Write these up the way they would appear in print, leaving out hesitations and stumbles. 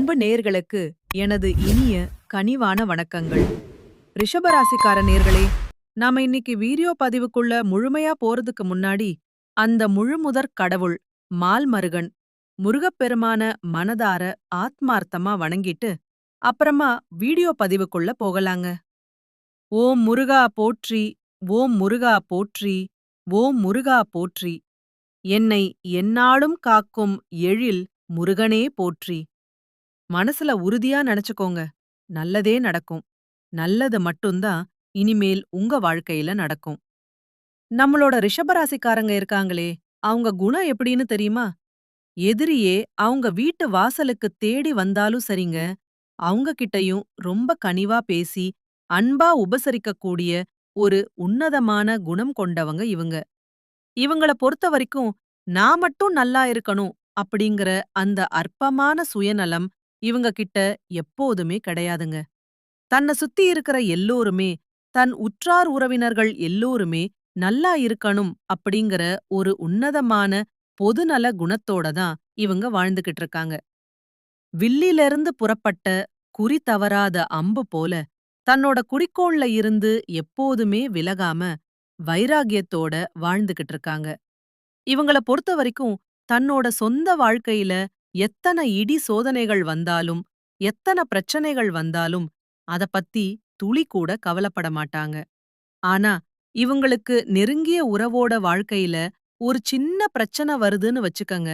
அன்பு நேர்களுக்கு எனது இனிய கனிவான வணக்கங்கள். ரிஷபராசிக்கார நேர்களே, நாம இன்னைக்கு வீடியோ பதிவுக்குள்ள முழுமையா போறதுக்கு முன்னாடி அந்த முழுமுதற் கடவுள் மால்மருகன் முருகப்பெருமான மனதார ஆத்மார்த்தமா வணங்கிட்டு அப்புறமா வீடியோ பதிவுக்குள்ள போகலாங்க. ஓம் முருகா போற்றி, ஓம் முருகா போற்றி, ஓம் முருகா போற்றி. என்னை எந்நாளும் காக்கும் எழில் முருகனே போற்றி. மனசுல உறுதியா நினைச்சுக்கோங்க, நல்லதே நடக்கும். நல்லது மட்டும்தான் இனிமேல் உங்க வாழ்க்கையில நடக்கும். நம்மளோட ரிஷபராசிக்காரங்க இருக்காங்களே, அவங்க குணம் எப்படின்னு தெரியுமா? எதிரியே அவங்க வீட்டு வாசலுக்கு தேடி வந்தாலும் சரிங்க, அவங்க கிட்டயும் ரொம்ப கனிவா பேசி அன்பா உபசரிக்கக்கூடிய ஒரு உன்னதமான குணம் கொண்டவங்க இவங்க. இவங்கள பொறுத்தவரைக்கும் நான் மட்டும் நல்லா இருக்கணும் அப்படிங்கிற அந்த அற்பமான சுயநலம் இவங்க கிட்ட எப்போதுமே கிடையாதுங்க. தன்னை சுத்தி இருக்கிற எல்லோருமே, தன் உற்றார் உறவினர்கள் எல்லோருமே நல்லா இருக்கணும் அப்படிங்கிற ஒரு உன்னதமான பொதுநல குணத்தோட தான் இவங்க வாழ்ந்துகிட்டு இருக்காங்க. வில்லிலிருந்து புறப்பட்ட குறி தவறாத அம்பு போல தன்னோட குறிக்கோள்ல இருந்து எப்போதுமே விலகாம வைராகியத்தோட வாழ்ந்துகிட்டு இருக்காங்க. இவங்கள பொறுத்தவரைக்கும் தன்னோட சொந்த வாழ்க்கையில எத்தன இடி சோதனைகள் வந்தாலும், எத்தன பிரச்சனைகள் வந்தாலும் அத பத்தி துளி கூட கவலைப்பட மாட்டாங்க. ஆனா, இவங்களுக்கு நெருங்கிய உறவோட வாழ்க்கையில ஒரு சின்ன பிரச்சனை வருதுன்னு வச்சுக்கங்க,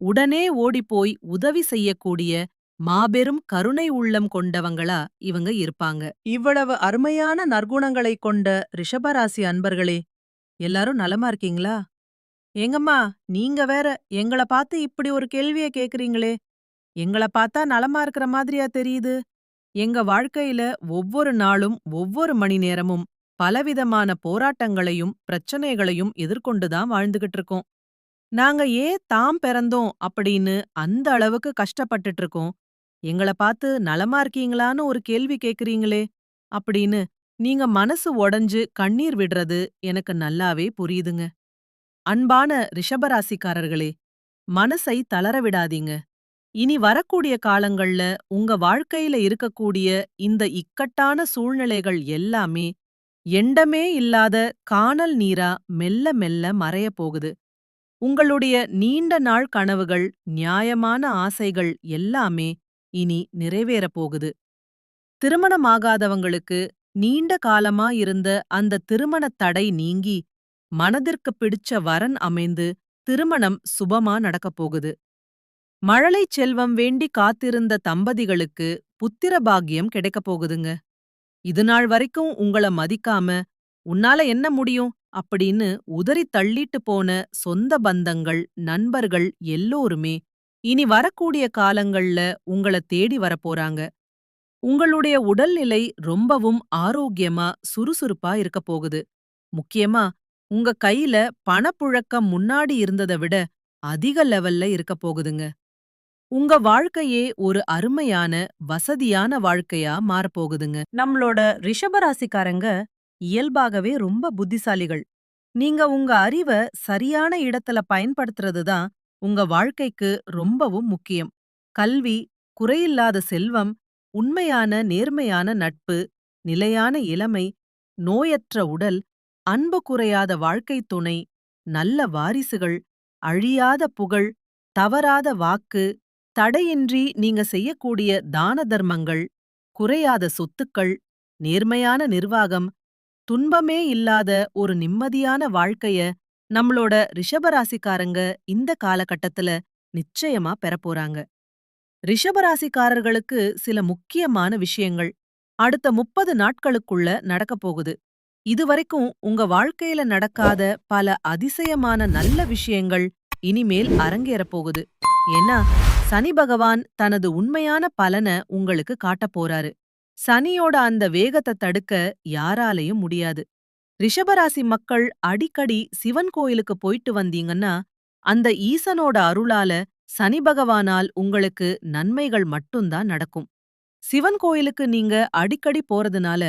உடனே ஓடிப்போய் உதவி செய்யக்கூடிய மாபெரும் கருணை உள்ளம் கொண்டவங்களா இவங்க இருப்பாங்க. இவ்வளவு அருமையான நற்குணங்களைக் கொண்ட ரிஷபராசி அன்பர்களே, எல்லாரும் நலமா இருக்கீங்களா? ஏங்கம்மா, நீங்க வேற எங்கள பார்த்து இப்படி ஒரு கேள்விய கேக்குறீங்களே? எங்கள பார்த்தா நலமா இருக்கிற மாதிரியா தெரியுது? எங்க வாழ்க்கையில ஒவ்வொரு நாளும், ஒவ்வொரு மணி நேரமும் பலவிதமான போராட்டங்களையும், பிரச்சனைகளையும் எதிர்கொண்டு தான் வாழ்ந்துகிட்டு இருக்கோம். நாங்க ஏன் தாம் பிறந்தோம் அப்படின்னு அந்த அளவுக்கு கஷ்டப்பட்டுட்டு இருக்கோம். எங்கள பார்த்து நலமா இருக்கீங்களான்னு ஒரு கேள்வி கேக்குறீங்களே அப்படின்னு நீங்க மனசு உடைஞ்சு கண்ணீர் விடுறது எனக்கு நல்லாவே புரியுதுங்க. அன்பான ரிஷபராசிக்காரர்களே, மனசை தளர விடாதீங்க. இனி வரக்கூடிய காலங்கள்ல உங்க வாழ்க்கையில இருக்கக்கூடிய இந்த இக்கட்டான சூழ்நிலைகள் எல்லாமே எண்டமே இல்லாத கானல் நீரா மெல்ல மெல்ல மறையப் போகுது. உங்களுடைய நீண்ட நாள் கனவுகள், நியாயமான ஆசைகள் எல்லாமே இனி நிறைவேறப் போகுது. திருமணமாகாதவங்களுக்கு நீண்ட காலமா இருந்த அந்த திருமணத் தடை நீங்கி, மனதிற்கு பிடிச்ச வரன் அமைந்து திருமணம் சுபமா நடக்கப் போகுது. மழலைச் செல்வம் வேண்டி காத்திருந்த தம்பதிகளுக்கு புத்திர பாக்கியம் கிடைக்கப் போகுதுங்க. இதுநாள் வரைக்கும் உங்கள மதிக்காம, உன்னால என்ன முடியும் அப்படின்னு உதறித் தள்ளிட்டு போன சொந்த பந்தங்கள், நண்பர்கள் எல்லோருமே இனி வரக்கூடிய காலங்கள்ல உங்கள தேடி வரப்போறாங்க. உங்களுடைய உடல்நிலை ரொம்பவும் ஆரோக்கியமா, சுறுசுறுப்பா இருக்கப் போகுது. முக்கியமா, உங்க கையில பணப்புழக்கம் முன்னாடி இருந்தத விட அதிக லெவல்ல இருக்கப் போகுதுங்க. உங்க வாழ்க்கையே ஒரு அருமையான, வசதியான வாழ்க்கையா மாறப்போகுதுங்க. நம்மளோட ரிஷபராசிக்காரங்க இயல்பாகவே ரொம்ப புத்திசாலிகள். நீங்க உங்க அறிவ சரியான இடத்துல பயன்படுத்துறது தான் உங்க வாழ்க்கைக்கு ரொம்பவும் முக்கியம். கல்வி, குறையில்லாத செல்வம், உண்மையான நேர்மையான நட்பு, நிலையான இளமை, நோயற்ற உடல், அன்பு குறையாத வாழ்க்கைத் துணை, நல்ல வாரிசுகள், அழியாத புகழ், தவறாத வாக்கு, தடையின்றி நீங்க செய்யக்கூடிய தான தர்மங்கள், குறையாத சொத்துக்கள், நேர்மையான நிர்வாகம், துன்பமே இல்லாத ஒரு நிம்மதியான வாழ்க்கைய நம்மளோட ரிஷபராசிக்காரங்க இந்த காலகட்டத்துல நிச்சயமா பெறப்போறாங்க. ரிஷபராசிக்காரர்களுக்கு சில முக்கியமான விஷயங்கள் அடுத்த 30 நாட்களுக்குள்ள நடக்கப் போகுது. இதுவரைக்கும் உங்க வாழ்க்கையில நடக்காத பல அதிசயமான நல்ல விஷயங்கள் இனிமேல் அரங்கேறப் போகுது. ஏன்னா, சனி பகவான் தனது உண்மையான பலன உங்களுக்கு காட்டப் போறாரு. சனியோட அந்த வேகத்தை தடுக்க யாராலையும் முடியாது. ரிஷபராசி மக்கள் அடிக்கடி சிவன் கோயிலுக்கு போயிட்டு வந்தீங்கன்னா, அந்த ஈசனோட அருளால சனி பகவானால் உங்களுக்கு நன்மைகள் மட்டும்தான் நடக்கும். சிவன் கோயிலுக்கு நீங்க அடிக்கடி போறதுனால,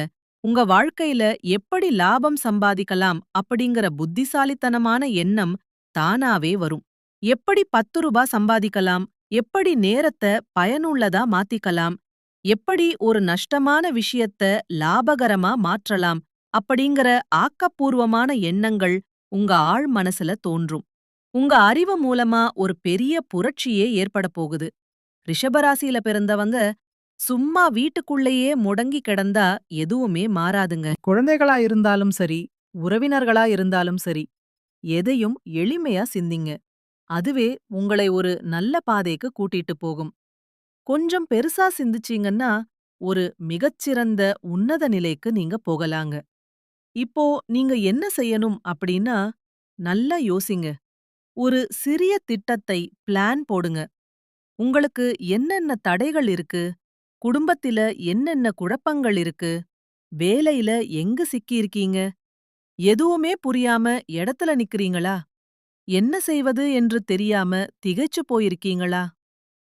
உங்க வாழ்க்கையில எப்படி லாபம் சம்பாதிக்கலாம் அப்படிங்கிற புத்திசாலித்தனமான எண்ணம் தானாவே வரும். எப்படி ரூ. 10 சம்பாதிக்கலாம், எப்படி நேரத்த பயனுள்ளதா மாத்திக்கலாம், எப்படி ஒரு நஷ்டமான விஷயத்த லாபகரமா மாற்றலாம் அப்படிங்கிற ஆக்கப்பூர்வமான எண்ணங்கள் உங்க ஆழ் மனசுல தோன்றும். உங்க அறிவு மூலமா ஒரு பெரிய புரட்சியே ஏற்பட போகுது. ரிஷபராசியில பிறந்தவங்க சும்மா வீட்டுக்குள்ளேயே முடங்கி கிடந்தா எதுவுமே மாறாதுங்க. குழந்தைகளா இருந்தாலும் சரி, உறவினர்களா இருந்தாலும் சரி, எதையும் எளிமையா சிந்திங்க. அதுவே உங்களை ஒரு நல்ல பாதைக்கு கூட்டிட்டு போகும். கொஞ்சம் பெருசா சிந்திச்சீங்கன்னா, ஒரு மிகச்சிறந்த உன்னத நிலைக்கு நீங்க போகலாங்க. இப்போ நீங்க என்ன செய்யணும் அப்படின்னா, நல்லா யோசிங்க. ஒரு சிறிய திட்டத்தை பிளான் போடுங்க. உங்களுக்கு என்னென்ன தடைகள் இருக்கு? குடும்பத்தில என்னென்ன குழப்பங்கள் இருக்கு? வேலையில எங்க சிக்கியிருக்கீங்க? எதுவுமே புரியாம எடத்துல நிக்கிறீங்களா? என்ன செய்வது என்று தெரியாம திகைச்சு போயிருக்கீங்களா?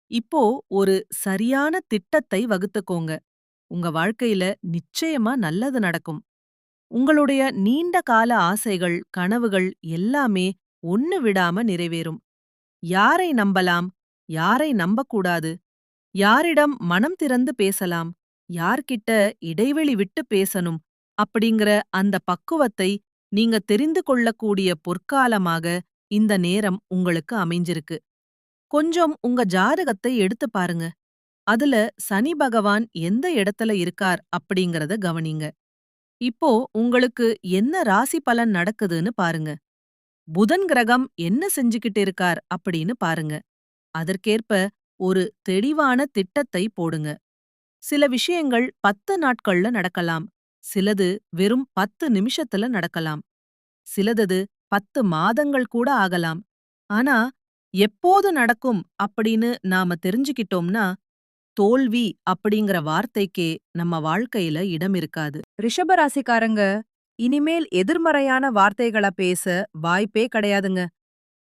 இப்போ ஒரு சரியான திட்டத்தை வகுத்துக்கோங்க. உங்க வாழ்க்கையில நிச்சயமா நல்லது நடக்கும். உங்களுடைய நீண்ட கால ஆசைகள், கனவுகள் எல்லாமே ஒண்ணு விடாம நிறைவேறும். யாரை நம்பலாம்? யாரை நம்பக்கூடாது? யாரிடம் மனம் திறந்து பேசலாம்? யார்கிட்ட இடைவெளி விட்டு பேசணும்? அப்படிங்கிற அந்த பக்குவத்தை நீங்க தெரிந்து கொள்ளக்கூடிய பொற்காலமாக இந்த நேரம் உங்களுக்கு அமைஞ்சிருக்கு. கொஞ்சம் உங்க ஜாதகத்தை எடுத்து பாருங்க. அதுல சனி பகவான் எந்த இடத்துல இருக்கார் அப்படிங்கறத கவனிங்க. இப்போ உங்களுக்கு என்ன ராசி பலன் நடக்குதுன்னு பாருங்க. புதன் கிரகம் என்ன செஞ்சுகிட்டு இருக்கார் அப்படின்னு பாருங்க. அதற்கேற்ப ஒரு தெளிவான திட்டத்தை போடுங்க. சில விஷயங்கள் 10 நாட்கள்ல நடக்கலாம். சிலது வெறும் 10 நிமிஷத்துல நடக்கலாம். சிலது 10 மாதங்கள் கூட ஆகலாம். ஆனா, எப்போது நடக்கும் அப்படின்னு நாம தெரிஞ்சுக்கிட்டோம்னா, தோல்வி அப்படிங்கிற வார்த்தைக்கே நம்ம வாழ்க்கையில இடம் இருக்காது. ரிஷபராசிக்காரங்க இனிமேல் எதிர்மறையான வார்த்தைகள பேச வாய்ப்பே கிடையாதுங்க.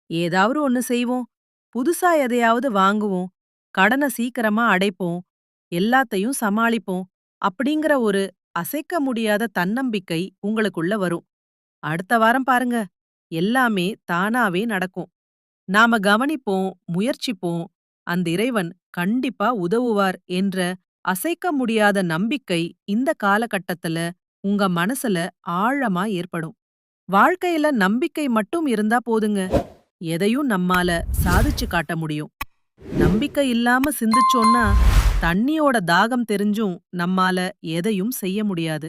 ஏதாவது ஒண்ணு செய்வோம், புதுசா எதையாவது வாங்குவோம், கடன சீக்கிரமா அடைப்போம், எல்லாத்தையும் சமாளிப்போம் அப்படிங்கிற ஒரு அசைக்க முடியாத தன்னம்பிக்கை உங்களுக்குள்ள வரும். அடுத்த வாரம் பாருங்க, எல்லாமே தானாவே நடக்கும். நாம கவனிப்போம், முயற்சிப்போம், அந்த இறைவன் கண்டிப்பா உதவுவார் என்ற அசைக்க முடியாத நம்பிக்கை இந்த காலகட்டத்துல உங்க மனசுல ஆழமா ஏற்படும். வாழ்க்கையில நம்பிக்கை மட்டும் இருந்தா போதுங்க. எதையும் நம்மால சாதிச்சு காட்ட முடியும். நம்பிக்கை இல்லாம சிந்திச்சோன்னா, தண்ணியோட தாகம் தெரிஞ்சும் நம்மால எதையும் செய்ய முடியாது.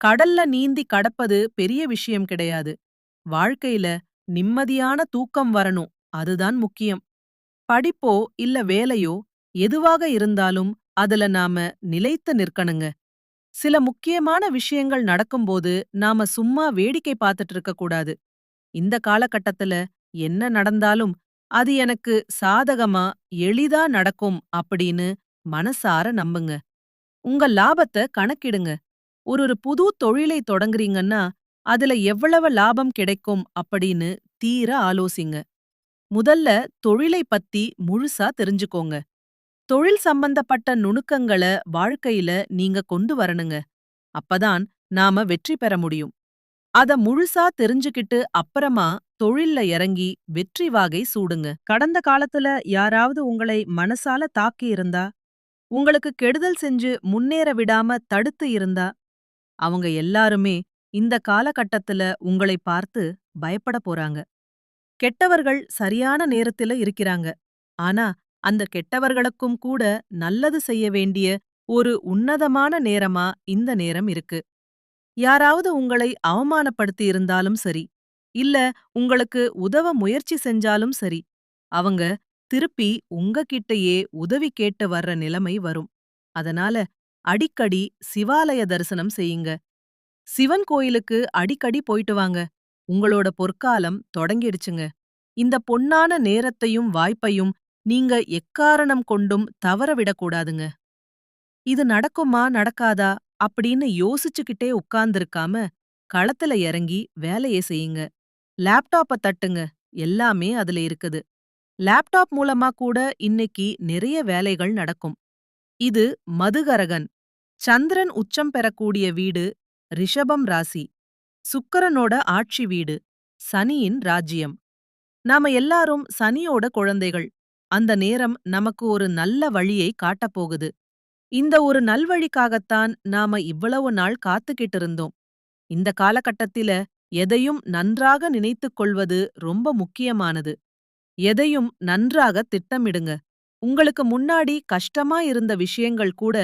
கடல்ல நீந்தி கடப்பது பெரிய விஷயம் கிடையாது. வாழ்க்கையில நிம்மதியான தூக்கம் வரணும். அதுதான் முக்கியம். படிப்போ இல்ல வேலையோ எதுவாக இருந்தாலும் அதுல நாம நிலைத்து நிற்கணுங்க. சில முக்கியமான விஷயங்கள் நடக்கும்போது நாம சும்மா வேடிக்கை பார்த்துட்டு இருக்க கூடாது. இந்த காலகட்டத்துல என்ன நடந்தாலும் அது எனக்கு சாதகமா எளிதா நடக்கும் அப்படின்னு மனசார நம்புங்க. உங்க லாபத்த கணக்கிடுங்க. ஒரு புது தொழிலை தொடங்குறீங்கன்னா அதுல எவ்வளவு லாபம் கிடைக்கும் அப்படின்னு தீர ஆலோசிங்க. முதல்ல தொழிலை பத்தி முழுசா தெரிஞ்சுக்கோங்க. தொழில் சம்பந்தப்பட்ட நுணுக்கங்கள வாழ்க்கையில நீங்க கொண்டு வரணுங்க. அப்பதான் நாம வெற்றி பெற முடியும். அத முழுசா தெரிஞ்சுக்கிட்டு அப்புறமா தொழில்ல இறங்கி வெற்றி வாகை சூடுங்க. கடந்த காலத்துல யாராவது உங்களை மனசால தாக்கி இருந்தா, உங்களுக்கு கெடுதல் செஞ்சு முன்னேற விடாம தடுத்து இருந்தா, அவங்க எல்லாருமே இந்த காலகட்டத்துல உங்களை பார்த்து பயப்பட போறாங்க. கெட்டவர்கள் சரியான நேரத்துல இருக்கிறாங்க. ஆனா, அந்த கெட்டவர்களுக்கும் கூட நல்லது செய்ய வேண்டிய ஒரு உன்னதமான நேரமா இந்த நேரம் இருக்கு. யாராவது உங்களை அவமானப்படுத்தி இருந்தாலும் சரி, இல்ல உங்களுக்கு உதவ முயற்சி செஞ்சாலும் சரி, அவங்க திருப்பி உங்ககிட்டயே உதவி கேட்டு வர்ற நிலைமை வரும். அதனால அடிக்கடி சிவாலய தரிசனம் செய்யுங்க. சிவன் கோயிலுக்கு அடிக்கடி போயிட்டு வாங்க. உங்களோட பொற்காலம் தொடங்கிடுச்சுங்க. இந்த பொன்னான நேரத்தையும் வாய்ப்பையும் நீங்க எக்காரணம் கொண்டும் தவற விடக்கூடாதுங்க. இது நடக்குமா நடக்காதா அப்படின்னு யோசிச்சுக்கிட்டே உட்கார்ந்திருக்காம, களத்துல இறங்கி வேலையை செய்யுங்க. லேப்டாப்ப தட்டுங்க. எல்லாமே அதுல இருக்குது. லேப்டாப் மூலமா கூட இன்னைக்கு நிறைய வேலைகள் நடக்கும். இது மதுகரகன். சந்திரன் உச்சம் பெறக்கூடிய வீடு ரிஷபம் ராசி. சுக்கிரனோட ஆட்சி வீடு சனியின் ராஜ்யம். நாம எல்லாரும் சனியோட குழந்தைகள். அந்த நேரம் நமக்கு ஒரு நல்ல வழியை காட்டப் போகுது. இந்த ஒரு நல்வழிக்காகத்தான் நாம இவ்வளவு நாள் காத்துக்கிட்டு இருந்தோம். இந்த காலகட்டத்தில எதையும் நன்றாக நினைத்துக் கொள்வது ரொம்ப முக்கியமானது. எதையும் நன்றாக திட்டமிடுங்க. உங்களுக்கு முன்னாடி கஷ்டமா இருந்த விஷயங்கள் கூட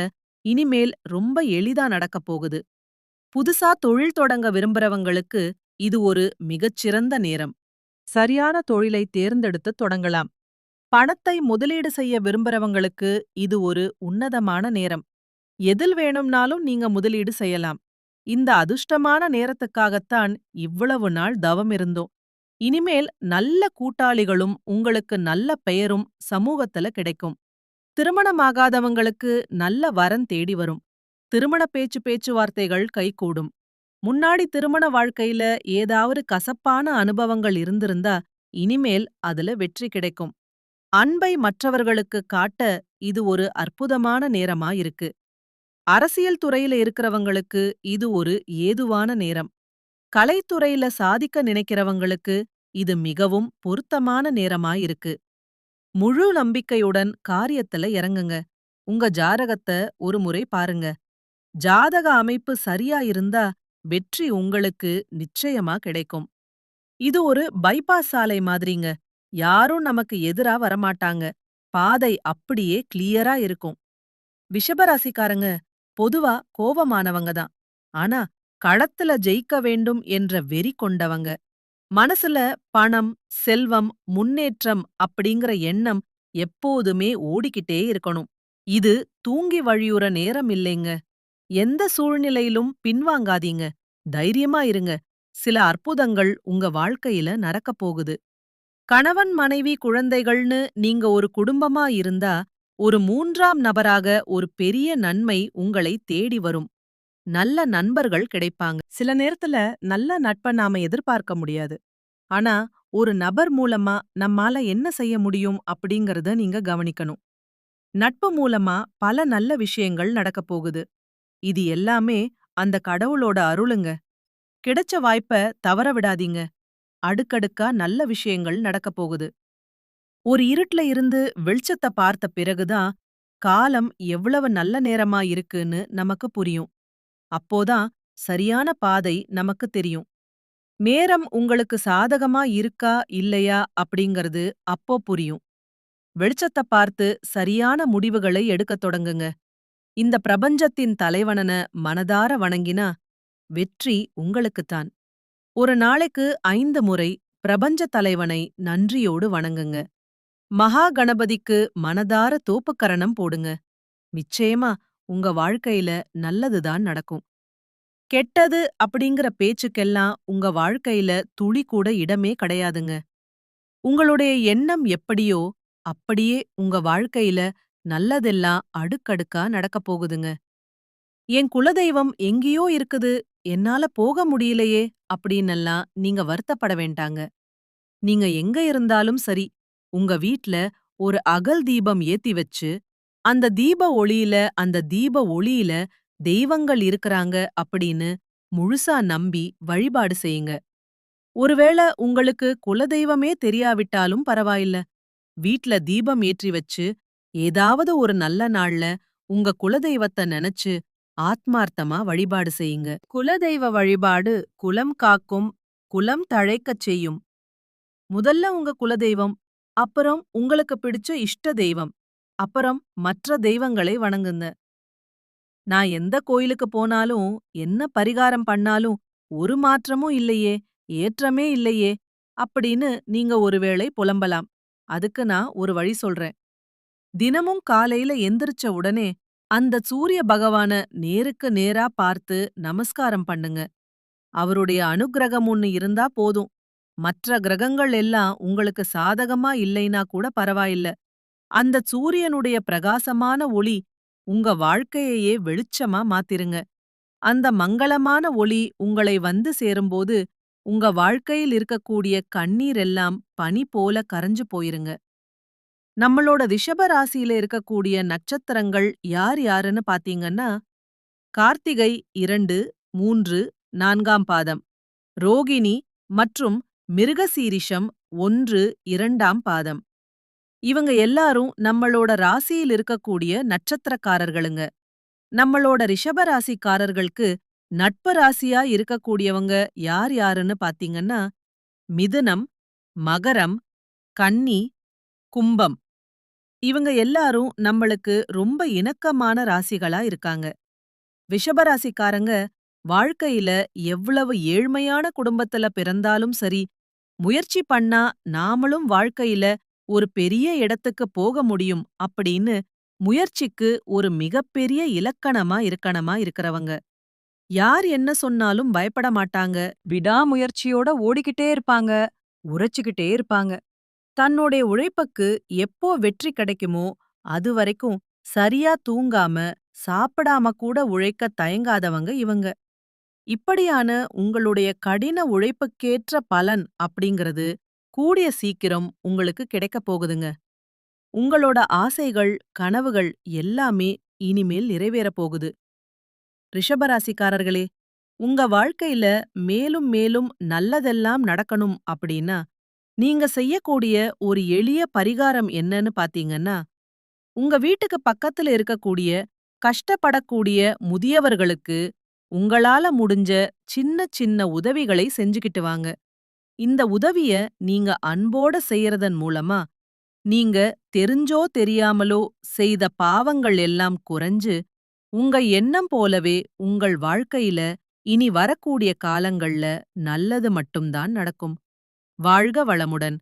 இனிமேல் ரொம்ப எளிதா நடக்கப் போகுது. புதுசா தொழில் தொடங்க விரும்புறவங்களுக்கு இது ஒரு மிகச்சிறந்த நேரம். சரியான தொழிலை தேர்ந்தெடுத்து தொடங்கலாம். பணத்தை முதலீடு செய்ய விரும்புறவங்களுக்கு இது ஒரு உன்னதமான நேரம். எதில் வேணும்னாலும் நீங்க முதலீடு செய்யலாம். இந்த அதிர்ஷ்டமான நேரத்துக்காகத்தான் இவ்வளவு நாள் தவம் இருந்தோம். இனிமேல் நல்ல கூட்டாளிகளும் உங்களுக்கு நல்ல பெயரும் சமூகத்துல கிடைக்கும். திருமணமாகாதவங்களுக்கு நல்ல வரன் தேடி வரும். திருமண பேச்சுவார்த்தைகள் கைகூடும். முன்னாடி திருமண வாழ்க்கையில ஏதாவது கசப்பான அனுபவங்கள் இருந்திருந்தா இனிமேல் அதுல வெற்றி கிடைக்கும். அன்பை மற்றவர்களுக்கு காட்ட இது ஒரு அற்புதமான நேரமா இருக்கு. அரசியல் துறையில இருக்கிறவங்களுக்கு இது ஒரு ஏதுவான நேரம். கலைத்துறையில சாதிக்க நினைக்கிறவங்களுக்கு இது மிகவும் பொருத்தமான நேரமா இருக்கு. முழு நம்பிக்கையுடன் காரியத்துல இறங்குங்க. உங்க ஜாதகத்த ஒரு முறை பாருங்க. ஜாதக அமைப்பு சரியா இருந்தா வெற்றி உங்களுக்கு நிச்சயமா கிடைக்கும். இது ஒரு பைபாஸ் சாலை மாதிரிங்க. யாரும் நமக்கு எதிரா வரமாட்டாங்க. பாதை அப்படியே கிளியரா இருக்கும். விஷபராசிக்காரங்க பொதுவா கோவமானவங்க தான். ஆனா களத்துல ஜெயிக்க வேண்டும் என்ற வெறி கொண்டவங்க. மனசுல பணம், செல்வம், முன்னேற்றம் அப்படிங்கிற எண்ணம் எப்போதுமே ஓடிக்கிட்டே இருக்கணும். இது தூங்கி வழியுற நேரம் இல்லைங்க. எந்த சூழ்நிலையிலும் பின்வாங்காதீங்க. தைரியமா இருங்க. சில அற்புதங்கள் உங்க வாழ்க்கையில நடக்கப் போகுது. கணவன் மனைவி குழந்தைகள்னு நீங்க ஒரு குடும்பமா இருந்தா ஒரு மூன்றாம் நபராக ஒரு பெரிய நன்மை உங்களை தேடி வரும். நல்ல நண்பர்கள் கிடைப்பாங்க. சில நேரத்துல நல்ல நட்பை நாம எதிர்பார்க்க முடியாது. ஆனா ஒரு நபர் மூலமா நம்மால என்ன செய்ய முடியும் அப்படிங்கறத நீங்க கவனிக்கணும். நட்பு மூலமா பல நல்ல விஷயங்கள் நடக்கப் போகுது. இது எல்லாமே அந்த கடவுளோட அருளுங்க. கிடைச்ச வாய்ப்ப தவற விடாதீங்க. அடுக்கடுக்கா நல்ல விஷயங்கள் நடக்கப் போகுது. ஒரு இருட்டுல இருந்து வெளிச்சத்த பார்த்த பிறகுதான் காலம் எவ்வளவு நல்ல நேரமா இருக்குன்னு நமக்கு புரியும். அப்போதான் சரியான பாதை நமக்கு தெரியும். நேரம் உங்களுக்கு சாதகமா இருக்கா இல்லையா அப்படிங்கறது அப்போ புரியும். வெளிச்சத்த பார்த்து சரியான முடிவுகளை எடுக்கத் தொடங்குங்க. இந்த பிரபஞ்சத்தின் தலைவனன மனதார வணங்கினா வெற்றி உங்களுக்குத்தான். ஒரு நாளைக்கு 5 முறை பிரபஞ்ச தலைவனை நன்றியோடு வணங்குங்க. மகா கணபதிக்கு மனதார தோப்புக்கரணம் போடுங்க. நிச்சயமா உங்க வாழ்க்கையில நல்லதுதான் நடக்கும். கெட்டது அப்படிங்கிற பேச்சுக்கெல்லாம் உங்க வாழ்க்கையில துளி கூட இடமே கிடையாதுங்க. உங்களுடைய எண்ணம் எப்படியோ அப்படியே உங்க வாழ்க்கையில நல்லதெல்லாம் அடுக்கடுக்கா நடக்கப் போகுதுங்க. என் குலதெய்வம் எங்கேயோ இருக்குது, என்னால போக முடியலையே அப்படின்னெல்லாம் நீங்க வருத்தப்பட வேண்டாங்க. நீங்க எங்க இருந்தாலும் சரி, உங்க வீட்ல ஒரு அகல் தீபம் ஏத்தி வச்சு, அந்த தீப ஒளியில தெய்வங்கள் இருக்கறாங்க அப்படின்னு முழுசா நம்பி வழிபாடு செய்யுங்க. ஒருவேள உங்களுக்கு குலதெய்வமே தெரியாவிட்டாலும் பரவாயில்ல. வீட்ல தீபம் ஏற்றி வச்சு, ஏதாவது ஒரு நல்ல நாள்ல உங்க குலதெய்வத்த நெனச்சு ஆத்மார்த்தமா வழிபாடு செய்யுங்க. குலதெய்வ வழிபாடு குலம் காக்கும், குலம் தழைக்கச் செய்யும். முதல்ல உங்க குலதெய்வம், அப்புறம் உங்களுக்கு பிடிச்ச இஷ்ட தெய்வம், அப்புறம் மற்ற தெய்வங்களை வணங்குங்க. நான் எந்த கோயிலுக்கு போனாலும், என்ன பரிகாரம் பண்ணாலும் ஒரு மாற்றமும் இல்லையே, ஏற்றமே இல்லையே அப்படின்னு நீங்க ஒருவேளை புலம்பலாம். அதுக்கு நான் ஒரு வழி சொல்றேன். தினமும் காலையில எந்திரிச்ச உடனே அந்த சூரிய பகவான நேருக்கு நேரா பார்த்து நமஸ்காரம் பண்ணுங்க. அவருடைய அனுக்கிரகம் ஒண்ணு இருந்தா போதும். மற்ற கிரகங்கள் எல்லாம் உங்களுக்கு சாதகமா இல்லைனா கூட பரவாயில்ல. அந்த சூரியனுடைய பிரகாசமான ஒளி உங்க வாழ்க்கையையே வெளிச்சமா மாத்திருங்க. அந்த மங்களமான ஒளி உங்களை வந்து சேரும்போது உங்க வாழ்க்கையில் இருக்கக்கூடிய கண்ணீர் எல்லாம் பனி போல கரைஞ்சு போயிருங்க. நம்மளோட ரிஷப ராசியில இருக்கக்கூடிய நட்சத்திரங்கள் யார் யாருன்னு பாத்தீங்கன்னா, கார்த்திகை 2, 3, 4ஆம் பாதம், ரோகிணி மற்றும் மிருகசீரிஷம் 1, 2ஆம் பாதம். இவங்க எல்லாரும் நம்மளோட ராசியில் இருக்கக்கூடிய நட்சத்திரக்காரர்களுங்க. நம்மளோட ரிஷப ராசிக்காரர்களுக்கு நட்பு ராசியா இருக்கக்கூடியவங்க யார் யாருன்னு பாத்தீங்கன்னா, மிதுனம், மகரம், கன்னி, கும்பம். இவங்க எல்லாரும் நம்மளுக்கு ரொம்ப இணக்கமான ராசிகளா இருக்காங்க. ரிஷபராசிக்காரங்க வாழ்க்கையில எவ்வளவு ஏழ்மையான குடும்பத்துல பிறந்தாலும் சரி, முயற்சி பண்ணா நாமளும் வாழ்க்கையில ஒரு பெரிய இடத்துக்கு போக முடியும் அப்படின்னு முயற்சிக்கு ஒரு மிகப்பெரிய இலக்கணமா இருக்கணமா இருக்கிறவங்க. யார் என்ன சொன்னாலும் பயப்பட மாட்டாங்க. விடாமுயற்சியோட ஓடிக்கிட்டே இருப்பாங்க. உரைச்சுக்கிட்டே இருப்பாங்க. தன்னோட உழைப்புக்கு எப்போ வெற்றி கிடைக்குமோ அதுவரைக்கும் சரியா தூங்காம, சாப்பிடாம கூட உழைக்க தயங்காதவங்க இவங்க. இப்படியான உங்களுடைய கடின உழைப்புக்கேற்ற பலன் அப்படிங்கிறது கூடிய சீக்கிரம் உங்களுக்கு கிடைக்கப் போகுதுங்க. உங்களோட ஆசைகள், கனவுகள் எல்லாமே இனிமேல் நிறைவேறப் போகுது. ரிஷபராசிக்காரர்களே, உங்க வாழ்க்கையில மேலும் மேலும் நல்லதெல்லாம் நடக்கணும் அப்படின்னா, நீங்க செய்யக்கூடிய ஒரு எளிய பரிகாரம் என்னன்னு பாத்தீங்கன்னா, உங்க வீட்டுக்கு பக்கத்துல இருக்கக்கூடிய கஷ்டப்படக்கூடிய முதியவர்களுக்கு உங்களால முடிஞ்ச சின்ன சின்ன உதவிகளை செஞ்சுக்கிட்டு வாங்க. இந்த உதவிய நீங்க அன்போட செய்யறதன் மூலமா, நீங்க தெரிஞ்சோ தெரியாமலோ செய்த பாவங்கள் எல்லாம் குறைஞ்சு, உங்க எண்ணம் போலவே உங்கள் வாழ்க்கையில இனி வரக்கூடிய காலங்கள்ல நல்லது மட்டும்தான் நடக்கும். வாழ்க வளமுடன்.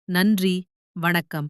நன்றி. வணக்கம்.